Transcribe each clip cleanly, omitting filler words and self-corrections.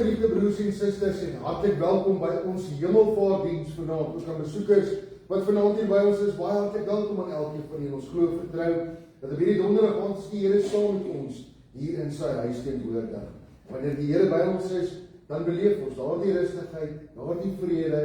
geliefde broers en susters, en hartlik welkom by ons hemelvaartdiens vanaand. Ook aan besoekers wat vanaand hier by ons is, baie hartlik welkom aan elkeen van julle. Ons glo vertrou dat op hierdie donderdag aand is die Here saam met ons hier in sy huis teenwoordig. Wanneer die Here by ons is, dan beleef ons daardie rustigheid, daardie vrede,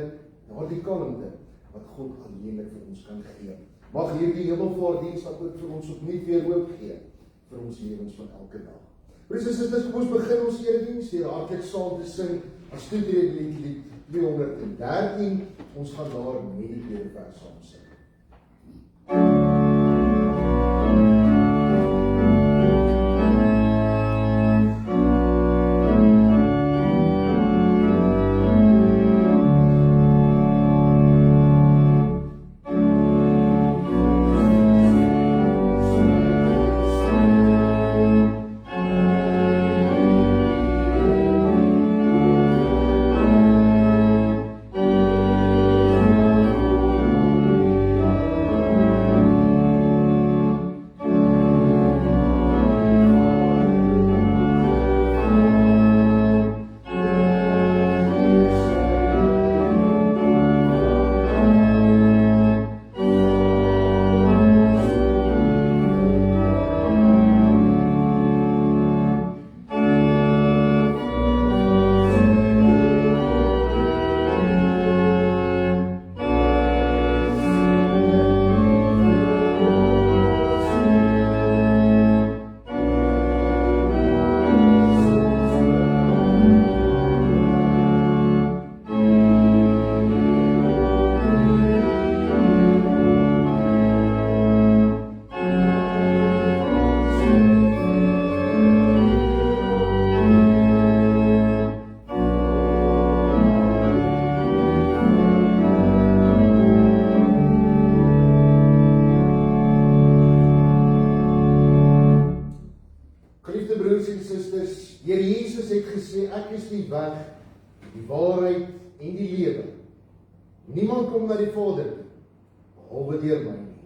daardie kalmte wat God alleenlik vir ons kan gee. Mag hierdie hemelvaartdiens ook vir ons opnuut weer hoop gee vir ons lewens van elke dag. Broers en susters, kom ons begin ons erediens deur hartlik saam te sing as studieredlied 213. Ons gaan daar met die tweede vers saam sing. Niemand kom na die Vader nie, behalwe deur my nie.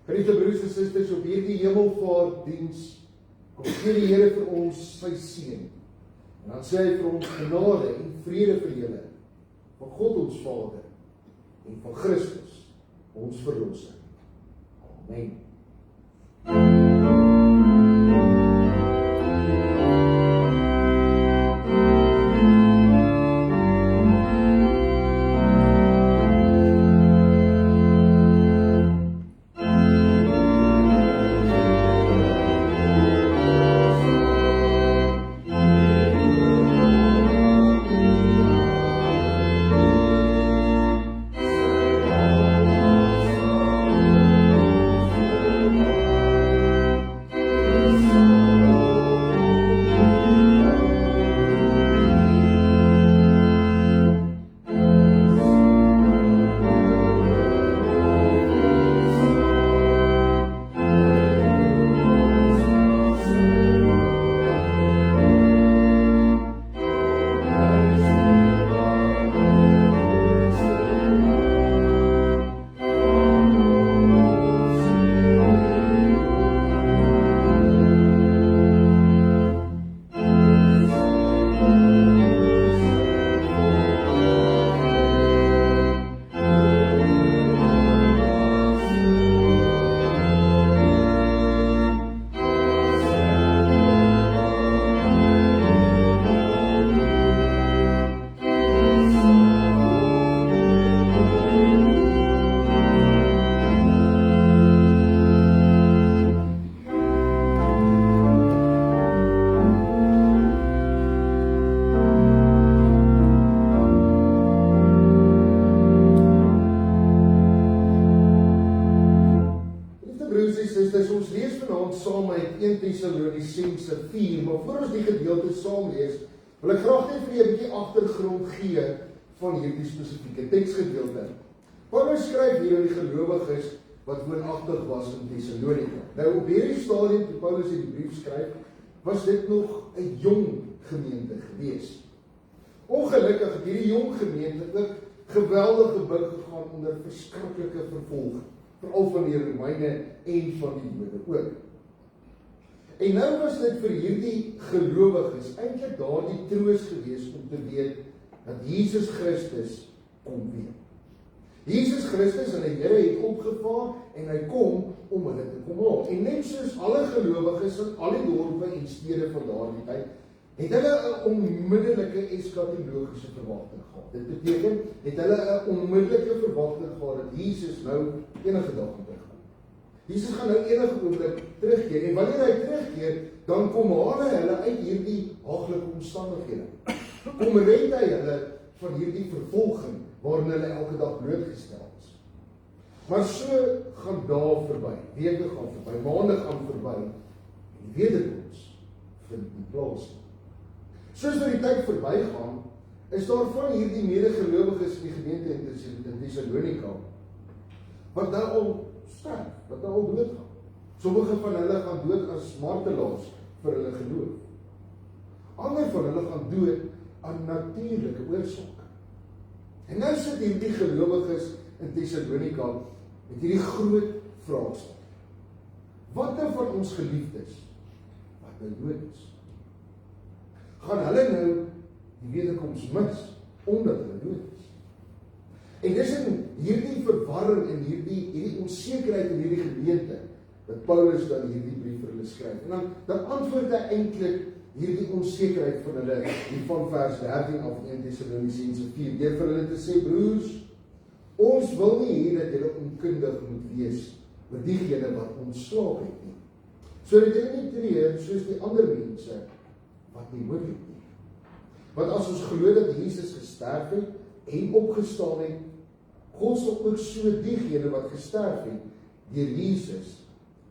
Geliefde broers en susters, op hierdie hemelvaartdiens kom gee die Here vir ons sy seën. En dan sê hy vir ons genade en vrede vir julle, van God ons Vader en van Christus ons verlosser. Amen. Thessalonisense 4, maar voor ons die gedeelte saam lees, wil ek graag net vir julle 'n bietjie agtergrond gee van hierdie spesifieke teksgedeelte. Paulus skryf hier aan die gelowiges wat woonagtig was in Thessalonika. Nou op hierdie stadium toe Paulus hierdie brief skryf, was dit nog 'n jong gemeente gewees. Ongelukkig het hierdie jong gemeente ook geweldige buig gegaan onder verskriklike vervolging, veral van die Romeine en van die Jode ook. En nou was dit vir hierdie gelowiges eintlik daardie troos gewees om te weet dat Jesus Christus kom weer. Jesus Christus en die Here het opgevaar en hy kom om hulle te kom haal. En net soos alle gelowiges in al die dorpe en stede van daardie tyd, het hulle 'n onmiddellike eskatologiese verwagting gehad. Dit beteken, het hulle 'n onmiddellike verwagting gehad dat Jesus nou enige dag gaan terugkom. Jesus gaan nou enige oomblik terugkeer en wanneer hy terugkeer, dan kom hulle uit hierdie haaglike omstandighede. Kom red hy hulle van hierdie vervolging waarin hulle elke dag blootgestel is. Maar so gaan dae verby, weke gaan verby, maande gaan verby en die wederkoms vind nie plaas nie. Soos wat die tyd verbygaan, is daar van hierdie medegelowiges in die gemeente in Thessalonika wat nou al sterf, wat nou al doodgaan. Sommige van hulle gaan dood as martelaars vir hulle geloof. Ander van hulle gaan dood aan natuurlike oorsake. En nou sit hierdie gelowiges in Thessalonika met hierdie groot vraagstuk. Wat nou van ons geliefdes wat nou dood is? Gaan hulle nou die wederkoms mis omdat hulle dood is? En dis in hierdie verwarring en hierdie onsekerheid in hierdie gemeente dat Paulus dan hierdie brief vir hulle skryf. En dan antwoord hy eintlik hierdie onsekerheid van hulle hier van vers 13 af 1 Tessalonisense 4 deur vir hulle te sê, broers, ons wil nie hê dat julle onkundig moet wees oor diegene wat ontslaap het nie, sodat julle nie treur soos die ander mense wat nie hoop het nie. Want as ons glo dat Jesus gesterf het en opgestaan het, God sal ook so diegene wat gesterf het deur Jesus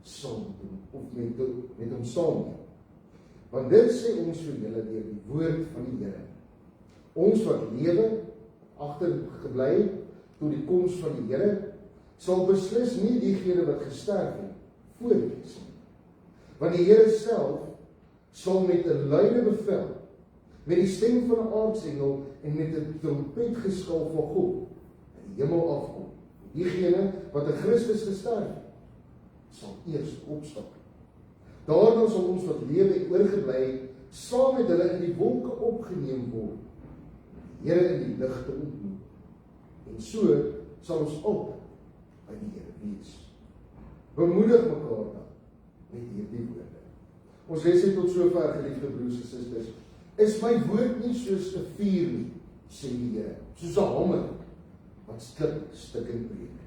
saam doen of met hom saam doen. Want dit sê ons vir julle deur die woord van die Here. Ons wat lewe, agtergebly het tot die koms van die Here, sal beslis nie diegene wat gesterf het voorlees nie. Want die Here self sal met 'n luide bevel, met die stem van 'n aartsengel en met 'n trompetgeskal van God in die hemel afkom. Diegene wat in Christus gesterf het, sal eers opstaan. Daarna sal ons wat lewe en oorgebly het, saam met hulle in die wolke opgeneem word, die Here in die lig te ontmoet. En so sal ons altyd by die Here wees. Bemoedig mekaar dan met hierdie woorde. Ons lees dit tot sover, geliefde broers en susters. Is my woord nie soos 'n vuur nie, sê die Here, soos 'n hamer wat stukkend breek.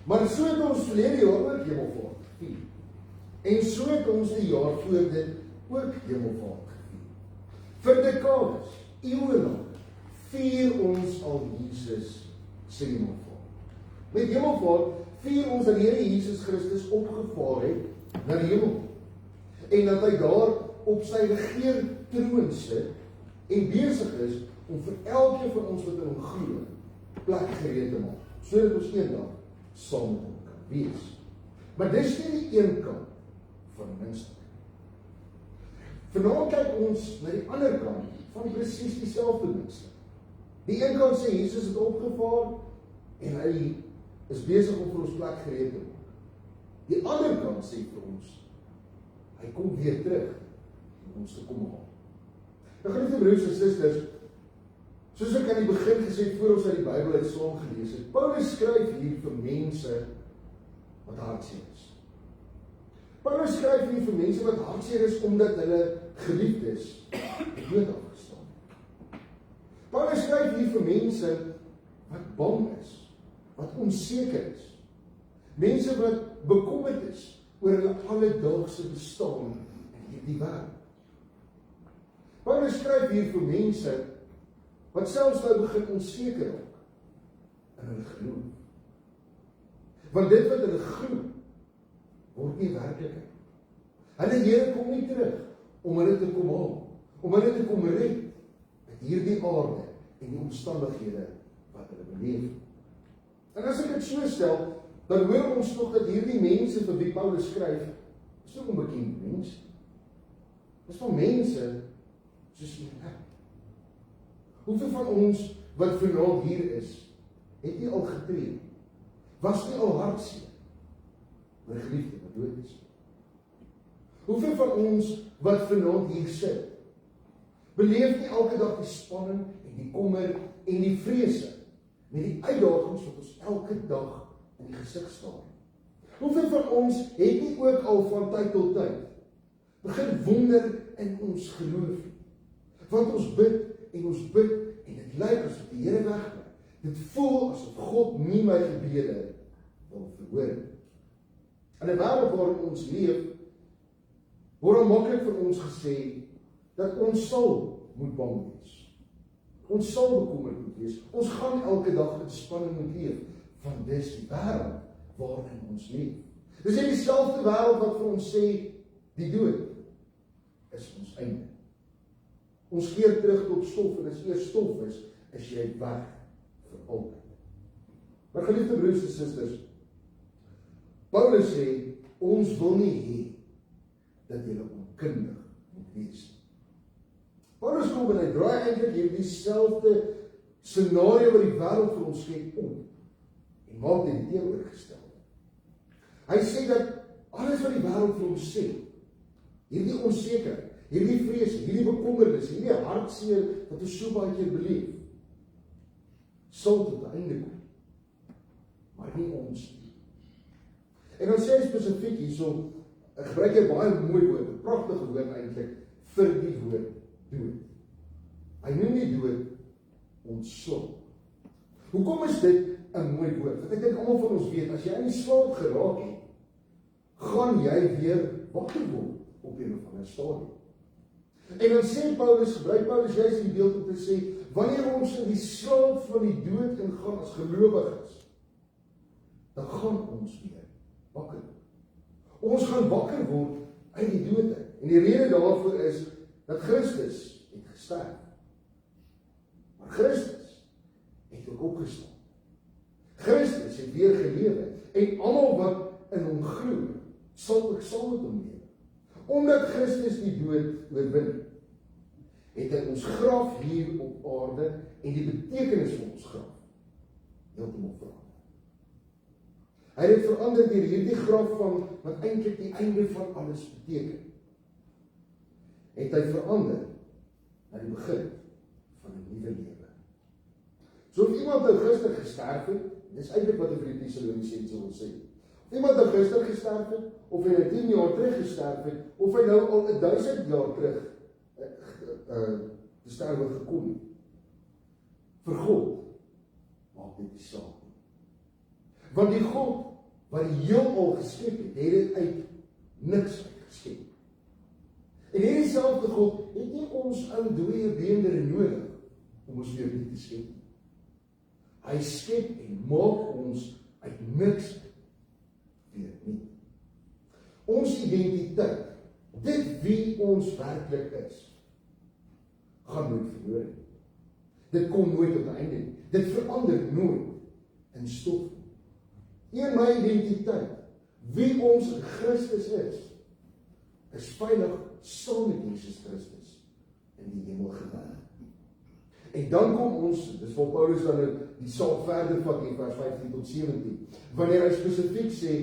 Maar so het ons verlede jaar ook Hemelvaart gevier. En so het ons die jaar voor dit ook Hemelvaart gevier. Vir dekades, eeue lank, vier ons al Jesus se Hemelvaart. Met Hemelvaart vier ons dat die Here Jesus Christus opgevaar het na die hemel. En dat hy daar op sy regeertroon sit en besig is om vir elkeen van ons wat in hom glo, plek gereed te maak, sodat ons eendag saam met hom kan wees. Maar dis nie die een kant van die muntstuk. Vanaand kyk ons na die ander kant van presies dieselfde muntstuk. Die een kant sê Jesus het opgevaar en hy is besig om vir ons plek gereed te maak. Die ander kant sê vir ons, hy kom weer terug om ons te kom haal. Nou geliefde broers en susters, soos ek aan die begin gesê het, voor ons uit die Bybel het saam gelees het, Paulus skryf hier vir mense wat hartseer is. Paulus skryf hier vir mense wat hartseer is omdat hulle geliefdes dood afgestaan. Paulus skryf hier vir mense wat bang is, wat onseker is. Mense wat bekommerd is oor hulle alledaagse bestaan in hierdie wêreld. Paulus skryf hier vir mense wat selfs nou begin onseker raak in hulle geloof. Want dit wat hulle glo, word nie werklikheid. Hulle Here kom nie terug om hulle te kom haal, om hulle te kom red uit hierdie aarde en die omstandighede wat hulle beleef. En as ek dit so stel, dan hoor ons nog dat hierdie mense vir wie Paulus skryf, is nie onbekende mense. Dis van mense soos jy en ek. Hoeveel van ons wat vanaand hier is, het nie al getree, was nie al hartseer oor 'n geliefde wat dood is? Hoeveel van ons wat vanaand hier sit, beleef nie elke dag die spanning en die kommer en die vrese met die uitdagings wat ons elke dag in die gesig staar? Hoeveel van ons het nie ook al van tyd tot tyd begin wonder in ons geloof? Want ons bid en dit lyk asof die Here wegbly. Dit voel asof God nie my gebede wil verhoor nie. In 'n wêreld waarin ons leef, word maklik vir ons gesê dat ons sal moet bang wees. Ons sal bekommerd moet wees. Ons gaan elke dag in spanning moet leef, want dis die wêreld waarin ons leef. Dis nie dieselfde wêreld wat vir ons sê die dood is ons einde. Ons keer terug tot stof en as eers stof is jy weg vir altyd. Maar geliefde broers en susters, Paulus sê, ons wil nie hê dat julle onkundig moet wees. Paulus kom en hy draai eintlik hierdie selfde scenario wat die wêreld vir ons skep om en maak dit die teenoorgestelde. Hy sê dat alles wat die wêreld vir ons sê, hierdie onsekerheid, hierdie vrees, hierdie bekommernis, hierdie hartseer wat ons so baie keer beleef, sal tot 'n einde kom. Maar nie ons nie. En dan sê hy spesifiek hierso, ek gebruik hier baie mooi woord, 'n pragtige woord eintlik vir die woord dood. Hy noem die dood ontslop. Hoekom is dit 'n mooi woord? Want ek dink almal van ons weet, as jy in die slaap geraak het, gaan jy weer wakker word op 'n of ander stadium. En dan sê Paulus, gebruik Paulus juist die beeld om te sê, wanneer ons in die slaap van die dood ingaan as gelowiges, dan gaan ons weer wakker word. Ons gaan wakker word uit die dood uit. En die rede daarvoor is dat Christus het gesterf. Maar Christus het ook opgestaan. Christus het weer gelewe. En almal wat in hom glo, sal ook saam met hom lewe. Omdat Christus die dood oorwin, het hy ons graf hier op aarde en die betekenis van ons graf heeltemal verander. Hy het verander deur hierdie graf van wat eintlik die einde van alles beteken. Het hy verander na die begin van 'n nuwe lewe. So of iemand nou gister gesterf het, dis eintlik wat die Tessalonisense wil sê. Of iemand nou gister gesterf het, of hy nou 10 jaar terug gesterf het, of hy nou al 1000 jaar terug te sterwe gekom het. Vir God maak dit nie saak nie. Want die God wat die heelal geskep het, het dit uit niks geskep. En hierdie selfde God het nie ons ou dooie beendere nodig om ons weer nie te skep. Hy skep en maak ons uit niks weer nie. Ons identiteit, dit wie ons werklik is, gaan nooit verloor nie. Dit kom nooit op die einde nie. Dit verander nooit in stof. Nie my identiteit, wie ons in Christus is veilig saam met Jesus Christus in die hemel geberg. En dan kom ons, dis waar Paulus dan die saak verder vat in vers 15 tot 17, wanneer hy spesifiek sê,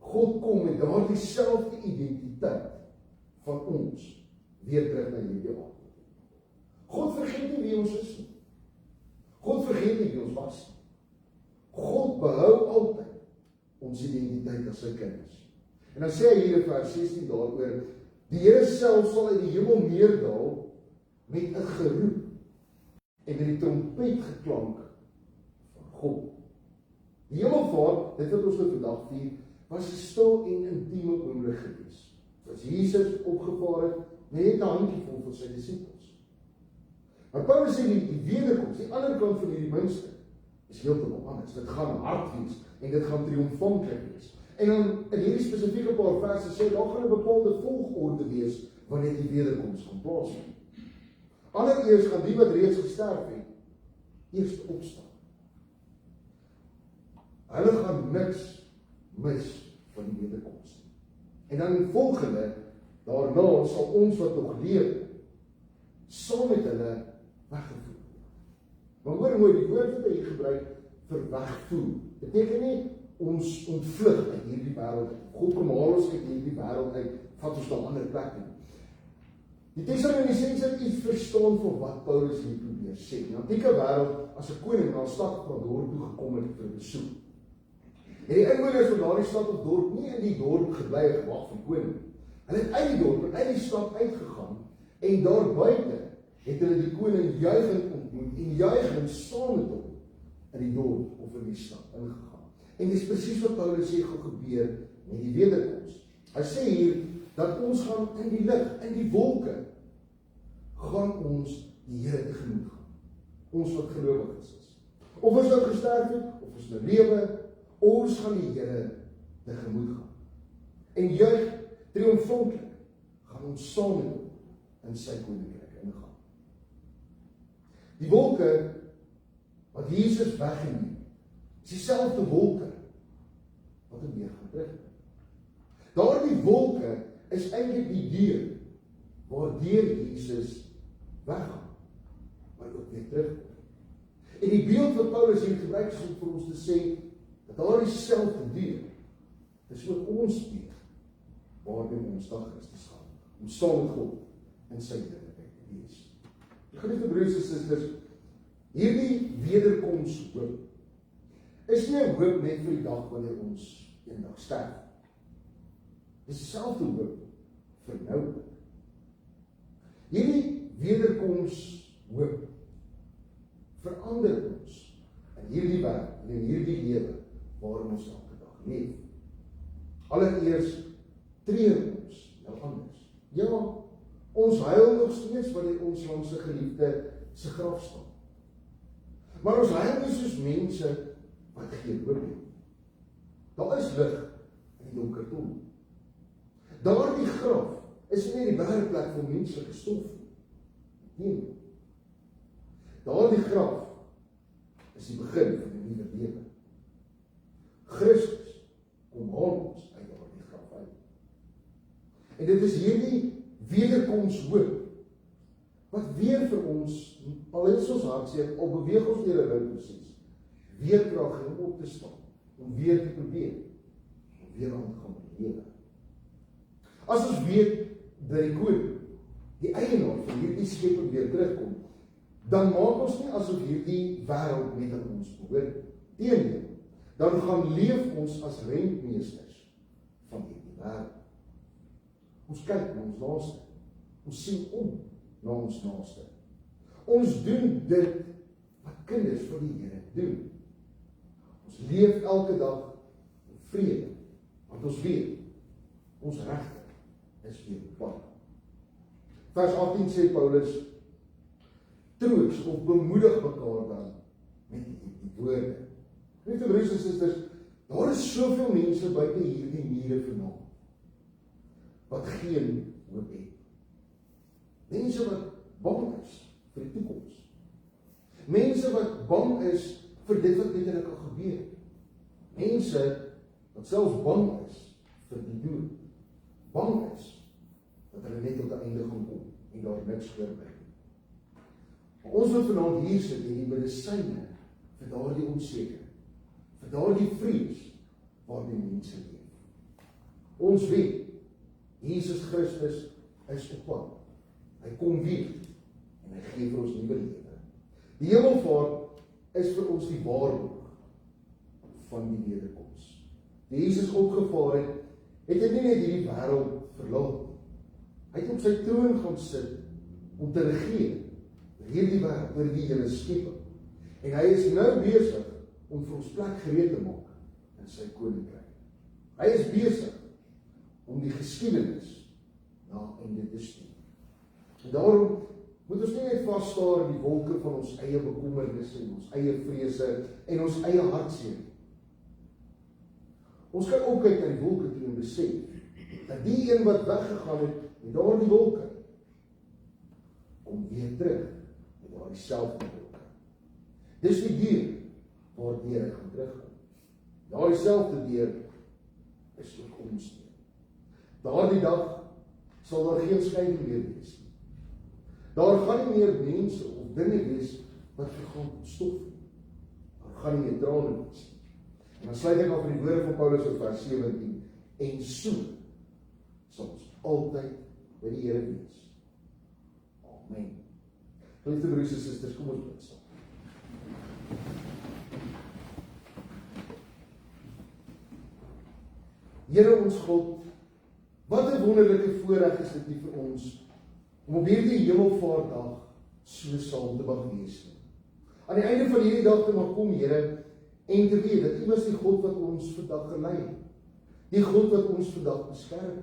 God kom met daardie selfde identiteit van ons weer terug na hierdie aard. God vergeet nie wie ons is nie. God vergeet nie wie ons was nie. God behou altyd ons identiteit as sy kinders. En dan sê hy hier in vers 16 daaroor, die Here self sal uit die hemel neerdal met 'n geroep en met die trompetgeklank van God. Die hemelvaart, dit wat ons nou vandag vier, was 'n stil en intieme oomblik gewees. As Jesus opgevaar het, net 'n handjievol van sy disippels. Maar Paulus sê die wederkoms, die ander kant van hierdie muntstuk, is heeltemal anders. Dit gaan hard wees en dit gaan triomfantlik wees. En dan in hierdie spesifieke paar verse sê daar gaan 'n bepaalde volgorde wees wanneer die wederkoms gaan plaasvind. Allereers gaan die wat reeds gesterf het, eers opstaan. Hulle gaan niks mis van die wederkoms. En dan volgende, daarna sal ons wat nog leef, saam met hulle weggevoer. Maar hoor mooi, die woord wat hy gebruik vir wegvoer, beteken nie ons ontvlug uit hierdie wêreld. God kom haal ons uit hierdie wêreld uit, vat ons na 'n ander plek toe. Die Tessalonisense het iets verstaan van wat Paulus hier probeer sê. In die antieke wêreld, as 'n koning na 'n stad of 'n dorp toe gekom het vir besoek, en die inwoners van daardie stad of dorp nie in die dorp gebly en gewag vir koning. Hulle het uit die dorp en uit die stad uitgegaan en daar buite het hulle die koning juigend ontmoet en juigend saam met hom in die dorp of in die stad ingegaan. En dis presies wat Paulus sê gaan gebeur met die wederkoms. Hy sê hier dat ons gaan in die lig, in die wolke, gaan ons die Here tegemoet gaan. Ons wat gelowiges is. Of ons nou gesterf het, of ons nou lewe, ons gaan die Here tegemoet gaan. En juig triomfantlik gaan ons saam met hom in sy koninkryk ingaan. Die wolke wat Jesus weggeneem, is dieselfde wolke wat hom weer gaan terugbring. Daardie wolke is eintlik die deur waardeur Jesus weggaan, maar ook weer terugkom. En die beeld wat Paulus hier gebruik is om vir ons te sê dat daardie selfde deur is ook ons deur waardeur ons dag Christus gaan, om saam met God in sy heerlikheid te wees. Geliefde broers en susters, hierdie wederkoms hoop is nie 'n hoop net vir die dag wanneer ons eendag sterf. Dis dieselfde hoop vir nou. Hierdie wederkoms hoop verander ons in hierdie wêreld en in hierdie lewe waarin ons elke dag leef. Allereers treur ons nou anders. Ja, ons huil nog steeds wanneer ons langs 'n geliefde se graf staan. Maar ons huil nie soos mense wat geen hoop het. Daar is lig in die donker tunnel. Daardie graf is nie die bergplek vir menslike stof nie. Daardie graf is die begin van 'n nuwe lewe. Christus kom haal ons uit daardie graf uit. En dit is hierdie wederkoms hoop wat weer vir ons, al is ons hartseer, al beweeg ons deur 'n rouproses, weer krag gee om op te staan, om weer te probeer, om weer aan te gaan met die lewe. As ons weet dat die koning, die eienaar van hierdie skepping weer terugkom, dan maak ons nie asof hierdie wêreld net aan ons behoort. Teendeel, dan gaan leef ons as rentmeesters van hierdie wêreld. Ons kyk na ons naaste. Ons sien om na ons naaste. Ons doen dit wat kinders van die Here doen. Ons leef elke dag in vrede, want ons weet, ons regte is weer bepaal. Vers 18 sê Paulus, troos of bemoedig mekaar dan met die woorde. Liefde broers en susters, daar is soveel mense buite hierdie mure vanaand wat geen hoop het. Mense wat bang is vir die toekoms. Mense wat bang is vir dit wat met hulle kan gebeur. Mense wat selfs bang is vir die dood. Bang is dat hulle net tot die einde gaan kom en daar niks voorbly. Maar ons moet vanaand hier sit en die medisyne vir daardie onsekerheid, vir daardie vrees waarmee mense leef. Ons weet, Jesus Christus is op pad. Hy kom weer en hy gee vir ons nuwe lewe. Die hemelvaart is vir ons die waarborg van die wederkoms. Die Jesus opgevaar het, het hy nie net hierdie wêreld verlaat nie. Hy het op sy troon gaan sit om te regeer oor hierdie wêreld, oor die hele skepping. En hy is nou besig om vir ons plek gereed te maak in sy koninkryk. Hy is besig om die geskiedenis na einde te stuur. En daarom moet ons nie net vasstaar in die wolke van ons eie bekommernisse en ons eie vrese en ons eie hartseer. Ons kan opkyk na die wolke toe en besef dat die een wat weggegaan het met daardie wolke kom weer terug met daardie selfde wolke. Dis die deur waardeur hy gaan terugkom. Daardie selfde deur is ook ons deur. Daardie dag sal daar geen skeiding meer wees. Daar gaan nie meer mense of dinge wees wat vergaan tot stof nie. Daar gaan nie meer trane wees nie. En dan sluit ek af met die woorde van Paulus in vers 17. En so sal ons altyd by die Here wees. Amen. Geliefde broers en susters, kom ons bid saam. Here ons God, wat 'n wonderlike voorreg is dit nie vir ons om op hierdie hemelvaartdag so saam te mag wees nie. Aan die einde van hierdie dag te mag kom, Here, en te weet dat U is die God wat ons vandag gelei, die God wat ons vandag beskerm,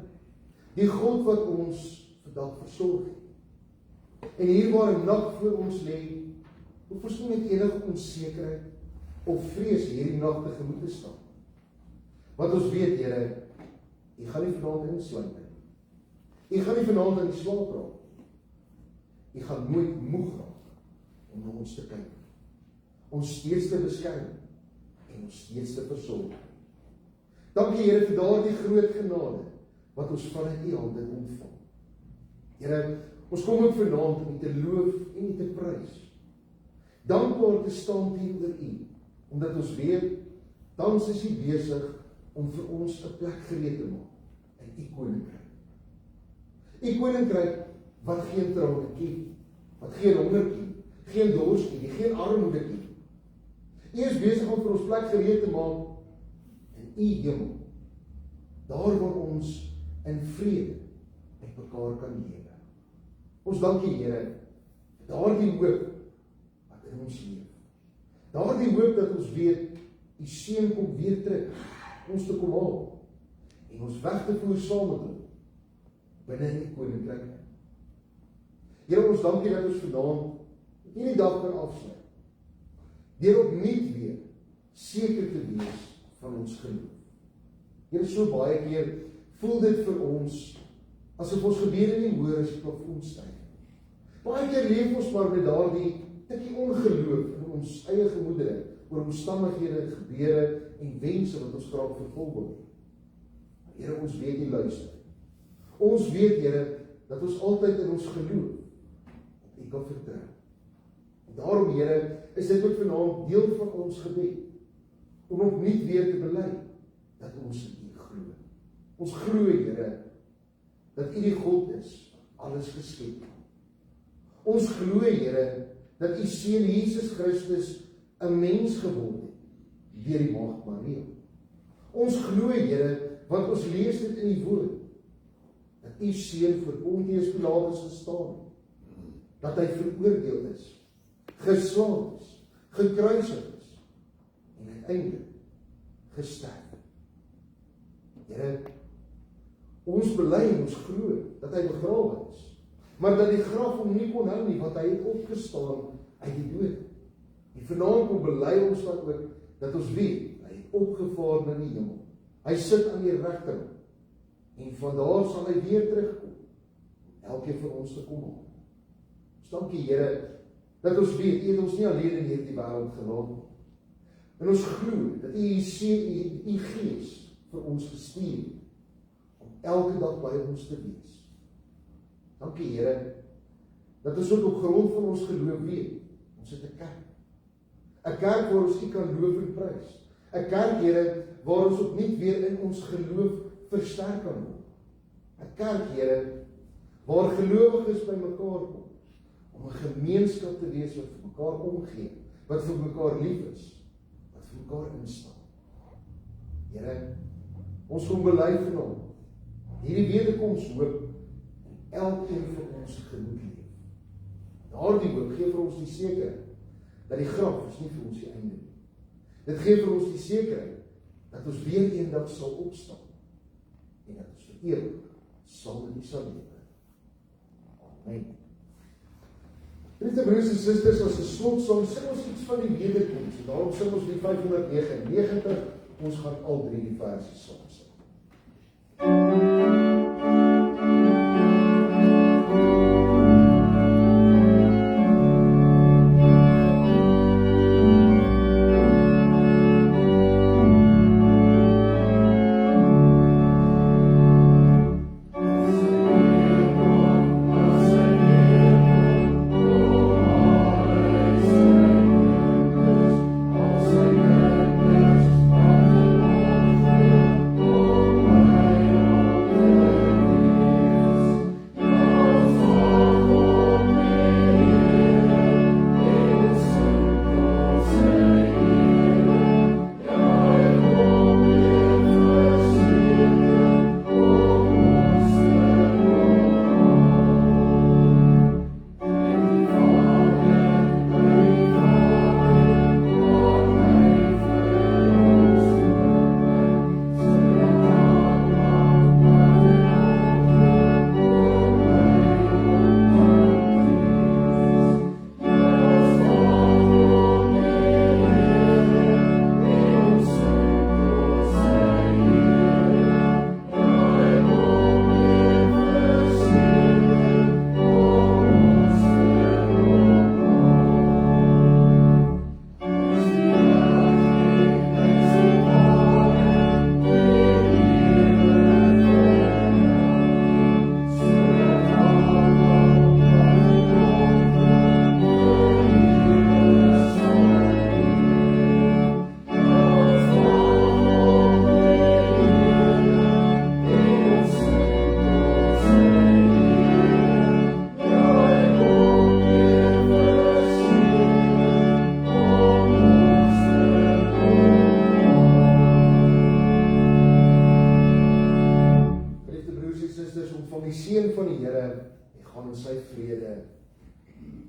die God wat ons vandag versorg het. En hier waar 'n nag voor ons lê, hoef ons nie met enige onsekerheid of vrees hierdie nag tegemoet te staan. Want ons weet, Here, U gaan nie vanaand insluit nie. U gaan nie vanaand in die slaap raak. U gaan nooit moeg raak om na ons te kyk, ons steeds te beskerm en ons steeds te versorg. Dankie Here vir daardie groot genade wat ons vanuit U hand het ontvang. Here, ons kom ook vanaand om U te loof en U te prys. Dankbaar te staan teenoor U, omdat ons weet, tans is U besig om vir ons 'n plek gereed te maak in U koninkryk. U koninkryk wat geen trane ken, wat geen honger ken, geen dors ken, geen armoede ken. U is besig om vir ons plek gereed te maak in U hemel, daar waar ons in vrede met mekaar kan lewe. Ons dank U, Here, vir daardie hoop wat in ons leef. Daardie hoop dat ons weet, U Seun kom weer terug, ons te kom haal, en ons weg te voer saam met Hom, binne in die koninkryk. Here, ons dankie dat ons vanaand hierdie dag kan afsluit, deur opnuut weer seker te wees van ons geloof. Here, so baie keer voel dit vir ons asof ons gebede nie hoor as die plafon styg. Baie keer leef ons maar met daardie tikkie ongeloof in ons eie gemoedere oor omstandighede, gebeure en wense wat ons graag vervul wil. Here, ons weet U luister. Ons weet, Here, dat ons altyd in ons geloof op U kan vertrou. En daarom, Here, is dit ook vanaand deel van ons gebed, om opnuut weer te bely dat ons in U glo. Ons glo, Here, dat U die God is, alles geskep. Ons glo, Here, dat U Seun Jesus Christus 'n mens geword het deur die Maagd Maria. Ons glo, Here, want ons lees dit in die woord, dat U Seun voor Pontius Pilatus gestaan het, dat hy veroordeel is, geslaag is, gekruisig is en uiteindelik gesterf. Here, ons bely en ons glo dat hy begrawe is, maar dat die graf hom nie kon hou nie, want hy het opgestaan uit die dood. En vanaand kom bely ons dan ook dat ons weet, hy het opgevaar na die hemel. Hy sit aan die regterkant en vandaar sal hy weer terugkom, elkeen van ons te kom haal. Ons dankie Here dat ons weet, U het ons nie alleen in hierdie wêreld gelaat nie. En ons glo dat U Gees vir ons gestuur het om elke dag by ons te wees. Dankie Here, dat ons ook op grond van ons geloof weet, ons het 'n kerk. 'n kerk waar ons U kan loof en prys. 'n kerk, Here, waar ons opnuut weer in ons geloof versterk kan word. 'n kerk, Here, waar gelowiges by mekaar kom, om 'n gemeenskap te wees wat vir mekaar omgee, wat vir mekaar lief is, wat vir mekaar instaan. Here, ons kom bely vanaand, hierdie wederkoms hoop, en elkeen van ons gemoed leef. Daardie hoop gee vir ons die sekerheid, dat die graf is nie vir ons die einde nie. Dit gee vir ons die sekerheid, dat ons weer eendag sal opstaan, en dat ons vir ewig saam met U sal lewe. Amen. Liefde broers en susters, as 'n slotsom sing ons iets van die wederkoms, en daarom sing ons die 599, ons gaan al 3 die verse saam sing.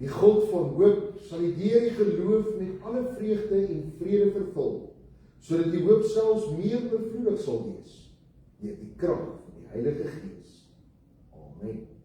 Die God van hoop sal U deur die geloof met alle vreugde en vrede vervul, sodat die hoop selfs meer oorvloedig sal wees deur die krag van die Heilige Gees. Amen.